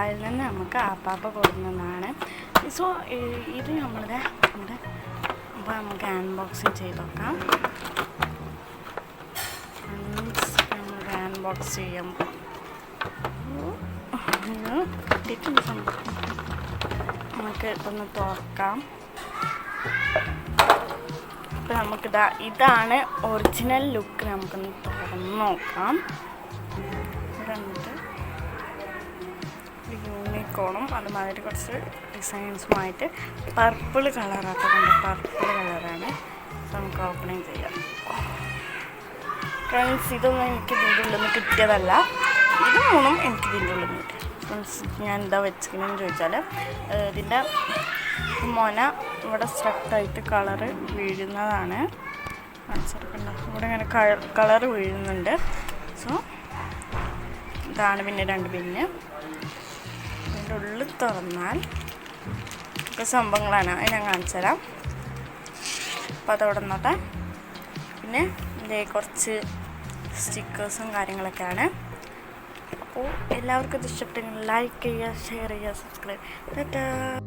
ദുബായിൽ നിന്ന് നമുക്ക് ആപ്പാപ്പ കൊടുക്കുന്നതാണ്. സോ ഇത് നമ്മുടെ അപ്പോൾ നമുക്ക് അൺബോക്സിങ് ചെയ്ത് നോക്കാം. നമുക്ക് അൺബോക്സ് ചെയ്യാം. കിട്ടിയിട്ടുണ്ട് സംഭവം. നമുക്ക് ഇതൊന്ന് തുറക്കാം. അപ്പോൾ ഇതാണ് ഒറിജിനൽ ലുക്ക്. നമുക്കൊന്ന് തുറന്ന് നോക്കാം. ഇവിടെ വന്നിട്ട് യൂണിക്കോണും അതുമാതിരി കുറച്ച് ഡിസൈൻസുമായിട്ട് പർപ്പിൾ കളറാക്കുന്നുണ്ട്. പർപ്പിൾ കളറാണ്. നമുക്ക് ഓപ്പണിങ് ചെയ്യാം. ഫ്രണ്ട്സ്, ഇതൊന്നും എനിക്ക് ഇതിൻ്റെ ഉള്ളിൽ നിന്ന് കിട്ടിയതല്ല. ഇത് മൂന്നും എനിക്ക് ഇതിൻ്റെ ഉള്ളിൽ നിന്ന് കിട്ടി. ഫ്രണ്ട്സ്, ഞാൻ എന്താ വെച്ചിരിക്കുന്നതെന്ന് ചോദിച്ചാൽ ഇതിൻ്റെ മൊന ഇവിടെ സ്ട്രക്റ്റായിട്ട് കളറ് വീഴുന്നതാണ്. ഇവിടെ ഇങ്ങനെ കളറ് വീഴുന്നുണ്ട്. സോ ഇതാണ് പിന്നെ 2 പിന്ന്. അതിൻ്റെ ഉള്ളിൽ തുറന്നാൽ ഒക്കെ സംഭവങ്ങളാണ്. അത് ഞാൻ കാണിച്ചു തരാം. അപ്പോൾ അതവിടെ നിന്നോട്ടെ. പിന്നെ ഇതിൻ്റെ കുറച്ച് സ്റ്റിക്കേഴ്സും കാര്യങ്ങളൊക്കെയാണ്. അപ്പോൾ എല്ലാവർക്കും ഇത് ഇഷ്ടപ്പെട്ടെങ്കിൽ ലൈക്ക് ചെയ്യുക, ഷെയർ ചെയ്യുക, സബ്സ്ക്രൈബ്.